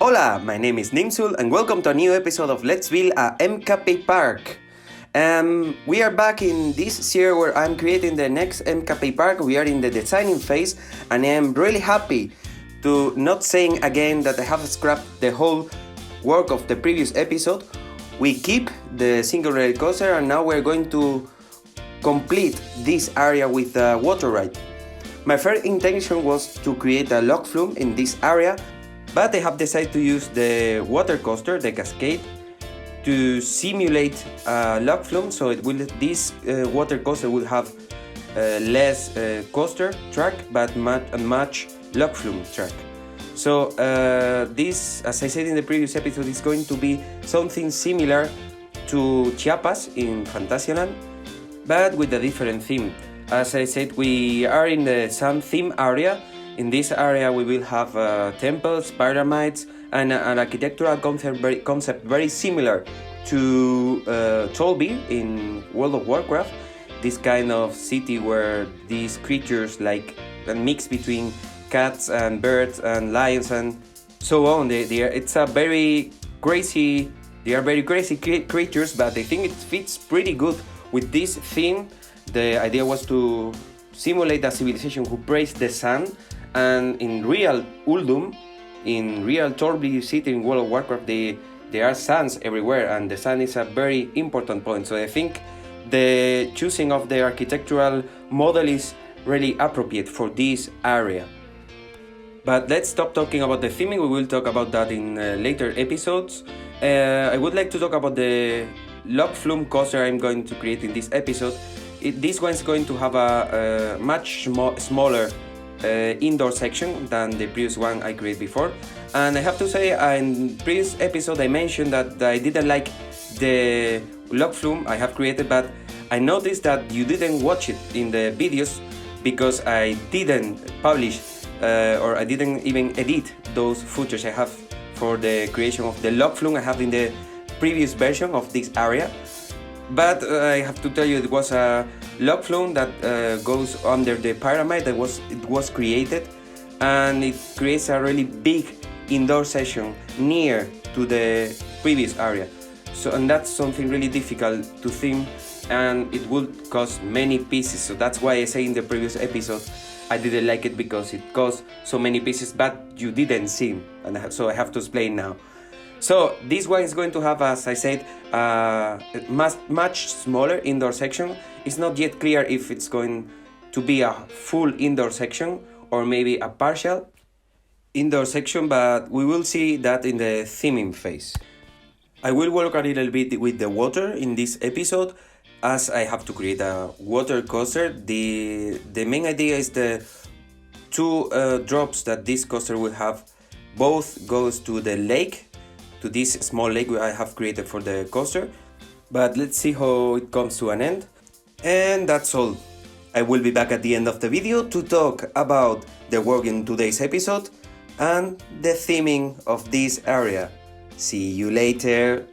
Hola, my name is Nimsul and welcome to a new episode of Let's Build a MKP Park. We are back in this series where I'm creating the next MKP Park. We are in the designing phase and I am really happy to not saying again that I have scrapped the whole work of the previous episode. We keep the single rail coaster and now we're going to complete this area with a water ride. My first intention was to create a log flume in this area, but I have decided to use the water coaster, the cascade, to simulate a log flume. So this water coaster will have less coaster track, but much log flume track. So this, as I said in the previous episode, is going to be something similar to Chiapas in Fantasyland, but with a different theme. As I said, we are in the sun theme area. In this area we will have temples, pyramids, and an architectural concept very similar to Tolby in World of Warcraft. This kind of city where these creatures like a mix between cats and birds and lions and so on. They are very crazy creatures, but I think it fits pretty good with this theme. The idea was to simulate a civilization who praised the sun, and in real Uldum, in real Torby city in World of Warcraft, there are suns everywhere, and the sun is a very important point. So I think the choosing of the architectural model is really appropriate for this area. But let's stop talking about the theming. We will talk about that in later episodes. I would like to talk about the log flume coaster I'm going to create in this episode. This one is going to have a much smaller indoor section than the previous one I created before. And I have to say, in previous episode I mentioned that I didn't like the log flume I have created, but I noticed that you didn't watch it in the videos because I didn't publish or I didn't even edit those footage I have for the creation of the log flume I have in the previous version of this area. But I have to tell you, it was a log flume that goes under the pyramid. It was created, and it creates a really big indoor section near to the previous area. So, and that's something really difficult to theme, and it would cost many pieces. So that's why I say in the previous episode I didn't like it, because it cost so many pieces, but you didn't see, and so I have to explain now. So this one is going to have, as I said, a much smaller indoor section. It's not yet clear if it's going to be a full indoor section or maybe a partial indoor section, but we will see that in the theming phase. I will work a little bit with the water in this episode, as I have to create a water coaster. The main idea is the two drops that this coaster will have both goes to the lake, to this small lake I have created for the coaster. But let's see how it comes to an end. And that's all. I will be back at the end of the video to talk about the work in today's episode and the theming of this area. See you later.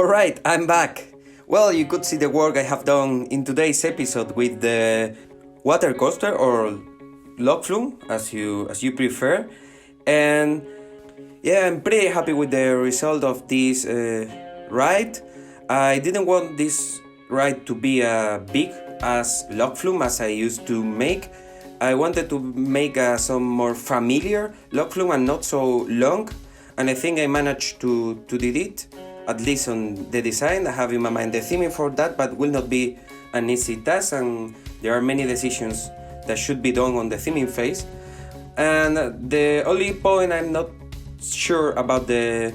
Alright, I'm back. Well, you could see the work I have done in today's episode with the water coaster or log flume, as you prefer. And yeah, I'm pretty happy with the result of this ride. I didn't want this ride to be big as log flume as I used to make. I wanted to make some more familiar log flume and not so long. And I think I managed to do it, at least on the design. I have in my mind the theming for that, but will not be an easy task, and there are many decisions that should be done on the theming phase. And the only point I'm not sure about the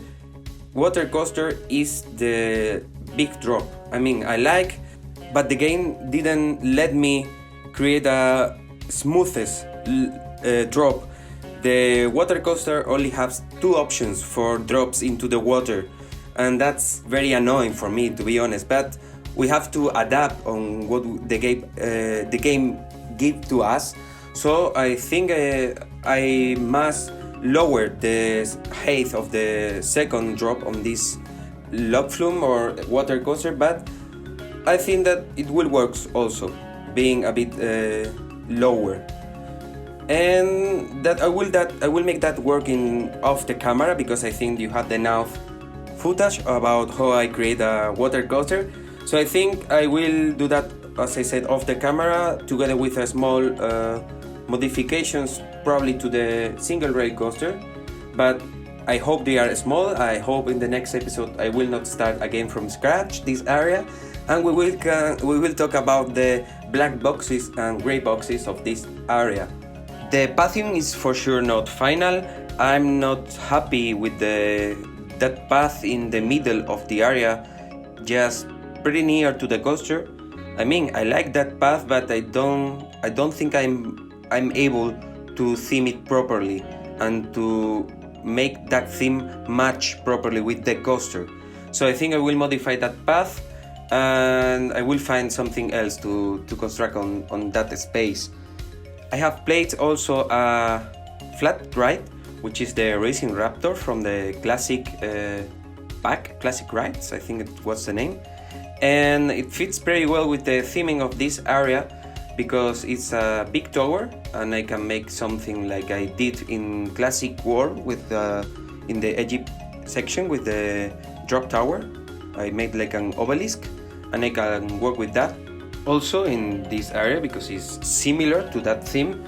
water coaster is the big drop. I mean, I like, but the game didn't let me create a smoothest drop. The water coaster only has two options for drops into the water, and that's very annoying for me, to be honest. But we have to adapt on what the game give to us. So I think I must lower the height of the second drop on this log flume or water coaster, but I think that it will work also, being a bit lower. And that I will make that work in off the camera, because I think you have enough footage about how I create a water coaster. So I think I will do that, as I said, off the camera, together with a small modifications probably to the single rail coaster. But I hope they are small. I hope in the next episode I will not start again from scratch this area, and we will talk about the black boxes and gray boxes of this area. The pathing is for sure not final. I'm not happy with that path in the middle of the area, just pretty near to the coaster. I mean, I like that path, but I don't think I'm able to theme it properly and to make that theme match properly with the coaster. So I think I will modify that path, and I will find something else to construct on that space. I have played also a flat ride, which is the Racing Raptor from the classic pack, Classic Rides, I think it was the name. And it fits very well with the theming of this area, because it's a big tower, and I can make something like I did in Classic War with in the Egypt section with the drop tower. I made like an obelisk, and I can work with that also in this area because it's similar to that theme.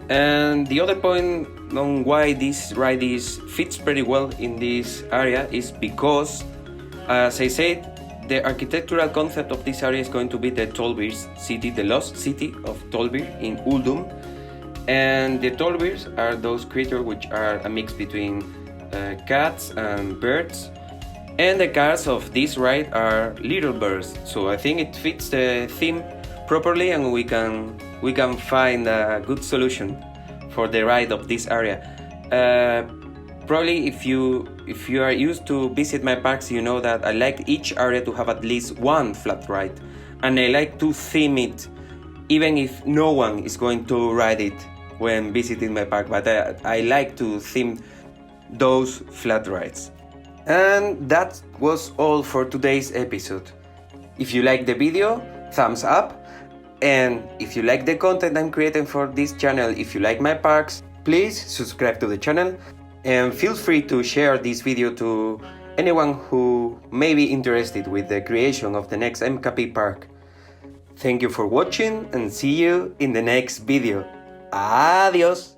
And the other point on why this ride fits pretty well in this area is because, as I said, the architectural concept of this area is going to be the Tolbir's city, the lost city of Tolbir in Uldum. And the Tolbirs are those creatures which are a mix between cats and birds. And the cars of this ride are little birds. So I think it fits the theme properly, and we can find a good solution for the ride of this area. Probably if you are used to visit my parks, you know that I like each area to have at least one flat ride, and I like to theme it even if no one is going to ride it when visiting my park, but I like to theme those flat rides. And that was all for today's episode. If you like the video, thumbs up. And if you like the content I'm creating for this channel, if you like my parks, please subscribe to the channel. And feel free to share this video to anyone who may be interested with the creation of the next MKP Park. Thank you for watching, and see you in the next video. Adios!